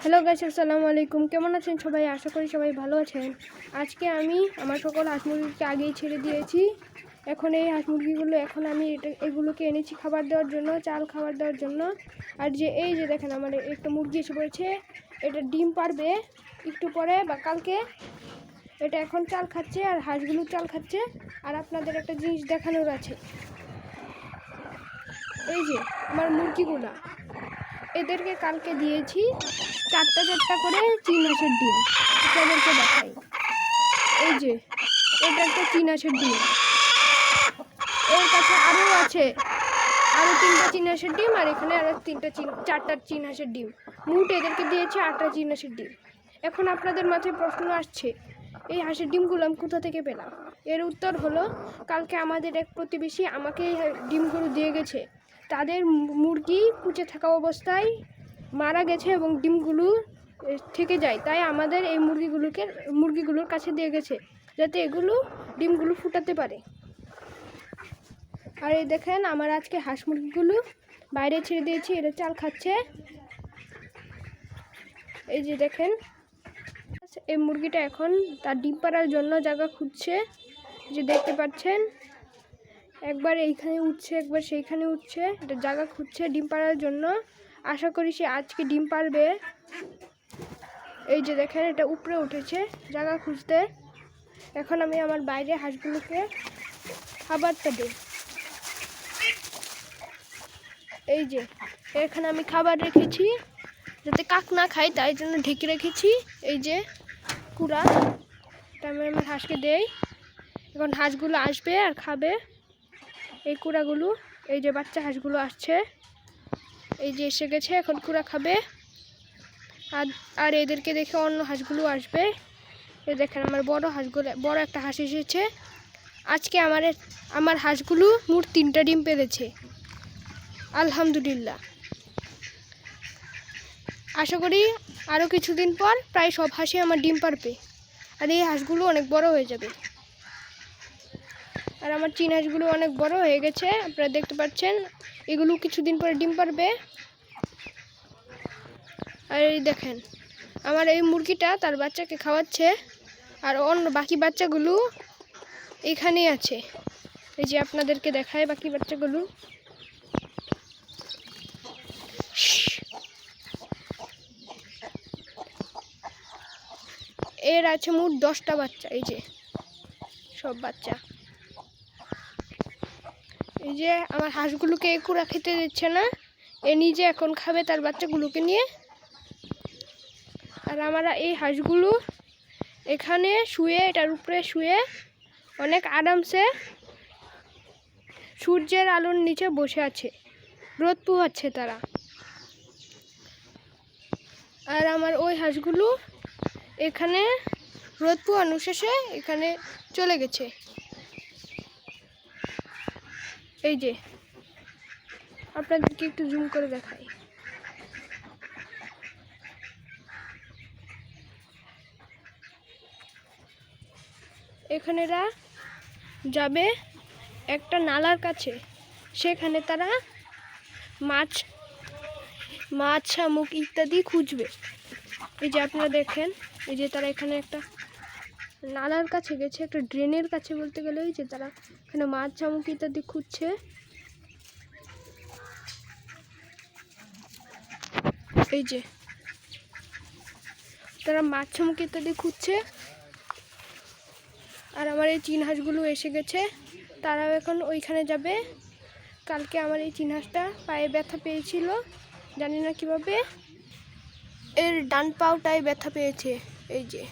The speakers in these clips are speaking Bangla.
হ্যালো গাইস, আসসালামু আলাইকুম। কেমন আছেন সবাই? আশা করি সবাই ভালো আছেন। আজকে আমি আমার সকল হাঁস মুরগিকে আগেই ছেড়ে দিয়েছি। এখন এই হাঁস মুরগিগুলো আমি এগুলোকে এনেছি খাবার দেওয়ার জন্য, চাল খাবার দেওয়ার জন্য। আর এই যে দেখেন, আমার একটা মুরগি এসে পড়েছে। এটা ডিম পারবে একটু পরে বা কালকে। এটা এখন চাল খাচ্ছে আর হাঁসগুলো চাল খাচ্ছে। আর আপনাদের একটা জিনিস দেখানোর আছে। এই যে আমার মুরগিগুলা, এদেরকে কালকে দিয়েছি চারটা করে চীন হাঁসের ডিম। আপনাদেরকে দেখাই। এই যে এটা একটা চীন হাঁসের ডিম, এর কাছে আরও আছে, আরও 3টা চীন হাঁসের ডিম, আর এখানে আরও 4টা চীন হাঁসের ডিম। মোট এদেরকে দিয়েছে 8টা চীন হাঁসের ডিম। এখন আপনাদের মাথায় প্রশ্ন আসছে, এই হাঁসের ডিমগুলো আমি কোথা থেকে পেলাম? এর উত্তর হলো, কালকে আমাদের এক প্রতিবেশী আমাকে এই ডিমগুলো দিয়ে গেছে। তাদের মুরগি কুচে থাকা অবস্থায় মারা গেছে এবং ডিমগুলো থেকে যায়, তাই আমাদের এই মুরগিগুলোর কাছে দিয়ে গেছে, যাতে এগুলো ডিমগুলো ফুটাতে পারে। আর এই দেখেন, আমার আজকে হাঁস মুরগিগুলো বাইরে ছেড়ে দিয়েছি, এরা চাল খাচ্ছে। এই যে দেখেন, এই মুরগিটা এখন তার ডিম পাড়ার জন্য জায়গা খুঁজছে। যে দেখতে পাচ্ছেন, একবার এইখানে উঠছে, একবার সেইখানে উঠছে, এটা জায়গা খুঁজছে ডিম পাড়ার জন্য। আশা করি সে আজকে ডিম পারবে। এই যে দেখেন, এটা উপরে উঠেছে জায়গা খুঁজতে। এখন আমি আমার বাইরে হাঁসগুলোকে খাবারটা দিই। এই যে এখানে আমি খাবার রেখেছি, যাতে কাক না খায়, তাই জন্য ঢেকে রেখেছি। এই যে কুড়া, এটা আমি আমার হাঁসকে দেই। এখন হাঁসগুলো আসবে আর খাবে এই কুড়াগুলো। এই যে বাচ্চা হাঁসগুলো আসছে, এই যে এসে গেছে, এখন কুড়া খাবে। আর এদেরকে দেখে অন্য হাঁসগুলো আসবে। এই দেখেন, আমার বড় একটা হাঁস এসেছে। আজকে আমার হাঁসগুলো মোট 3টা ডিম পেড়েছে, আলহামদুলিল্লাহ। আশা করি আরও কিছুদিন পর প্রায় সব হাঁসই আমার ডিম পারবে, আর এই হাঁসগুলো অনেক বড় হয়ে যাবে। আর আমার চীন হাঁসগুলো অনেক বড় হয়ে গেছে, আপনারা দেখতে পাচ্ছেন। এগুলো কিছুদিন পরে ডিম পারবে। আর এই দেখেন, আমার এই মুরগিটা তার বাচ্চাকে খাওয়াচ্ছে, আর অন্য বাকি বাচ্চাগুলো এখানেই আছে। এই যে আপনাদেরকে দেখায় বাকি বাচ্চাগুলো। এর আছে মোট 10টা বাচ্চা। এই যে সব বাচ্চা। এই যে আমার হাঁসগুলোকে কুড়া খেতে দিচ্ছে না, এ নিজে এখন খাবে তার বাচ্চাগুলোকে নিয়ে। আর আমরা এই হাঁসগুলো এখানে শুয়ে, এটার উপরে শুয়ে অনেক আরামসে সূর্যের আলোর নিচে বসে আছে, রোদ পোহাচ্ছে তারা। আর আমার ওই হাঁসগুলো এখানে রোদ পোহানো শেষে এখানে চলে গেছে। এই যে আপনাদেরকে একটু জুম করে দেখাই। এখানেরা যাবে একটা নালার কাছে, সেখানে তারা মাছ, শামুক ইত্যাদি খুঁজবে। এই যে আপনারা দেখেন, এই যে তারা এখানে একটা নালার কাছে গেছে, একটা ড্রেনের কাছে বলতে গেলে। এই যে তারা এখানে মাছ, শামুক ইত্যাদি খুঁজছে। এই যে তারা মাছ, শামুক ইত্যাদি খুঁজছে। আর আমার এই চীন হাঁসগুলো এসে গেছে, তারাও এখন ওইখানে যাবে। কালকে আমার এই চীন হাঁসটা পায়ে ব্যথা পেয়েছিল, জানি না কিভাবে, এর ডান পাওটায় ব্যথা পেয়েছে। এই যে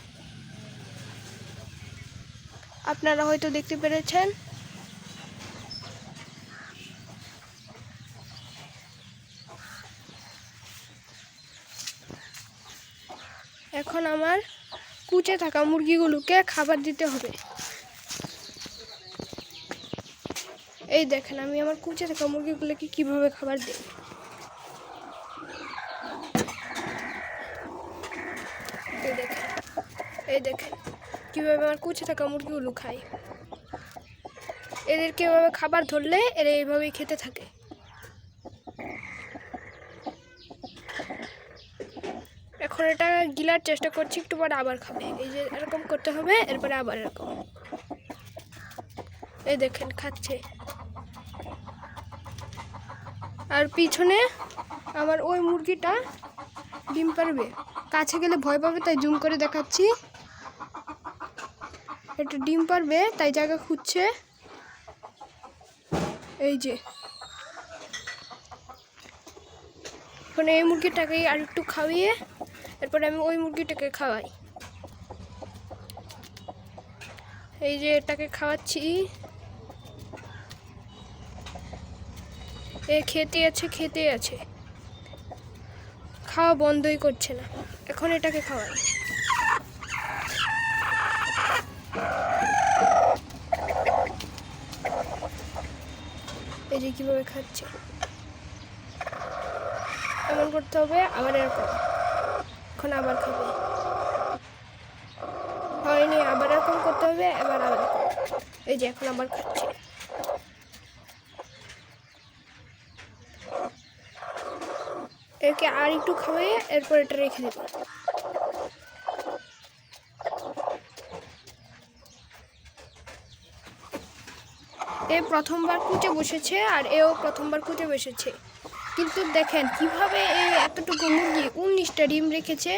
আপনারা হয়তো দেখতে পেরেছেন। এখন আমার কুচে থাকা মুরগিগুলোকে খাবার দিতে হবে। এই দেখেন, আমি আমার কুচে থাকা মুরগিগুলোকে কিভাবে খাবার দিই। এই দেখেন কিভাবে আমার কুচে থাকা মুরগিগুলো খায়। এদেরকে এভাবে খাবার ধরলে এরা এইভাবেই খেতে থাকে। এখন এটা গিলার চেষ্টা করছি, একটু পরে আবার খাবে। এই যে এরকম করতে হবে, এরপরে আবার এরকম। এই দেখেন খাচ্ছে। আর পিছনে আমার ওই মুরগিটা ডিম পারবে, কাছে গেলে ভয় পাবে, তাই জুম করে দেখাচ্ছি। এটা ডিম পারবে তাই জায়গা খুঁজছে। এই যে এখন এই মুরগিটাকে আর একটু খাওয়িয়ে এরপরে আমি ওই মুরগিটাকে খাওয়াই। এই যে এটাকে খাওয়াচ্ছি, এ খেতে আছে, খাওয়া বন্ধই করছে না। এখন এটাকে খাওয়াই। এই যে কিভাবে খাচ্ছে, এমন করতে হবে, আবার এরকম। এখন আবার খাবে, হয়নি, আবার এরকম করতে হবে, আবার এরকম। এই যে এখন আবার খাচ্ছে। একে আর একটু খাওয়াইয়ে এরপর এটা রেখে দেব। এ প্রথমবার কুচে বসেছে আর এও প্রথমবার কুচে বসেছে, কিন্তু দেখেন কিভাবে এই এতটুকু মুরগি 19টা ডিম রেখেছে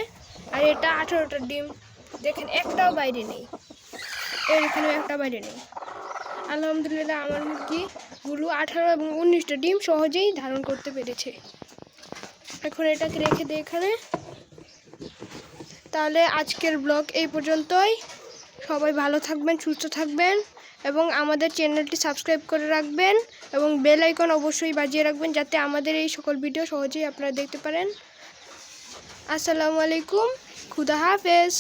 আর এটা 18টা ডিম। দেখেন একটাও বাইরে নেই, এর এখানে একটা বাইরে নেই। আলহামদুলিল্লাহ আমার মুরগিগুলো 18 এবং 19টা ডিম সহজেই ধারণ করতে পেরেছে। এখন এটাকে রেখে দিই এখানে। তাহলে আজকের ব্লগ এই পর্যন্তই। সবাই ভালো থাকবেন, সুস্থ থাকবেন এবং আমাদের চ্যানেলটি সাবস্ক্রাইব করে রাখবেন এবং বেল আইকন অবশ্যই বাজিয়ে রাখবেন, যাতে আমাদের এই সকল ভিডিও সহজেই আপনারা দেখতে পারেন। আসসালামু আলাইকুম, খুদা হাফেজ।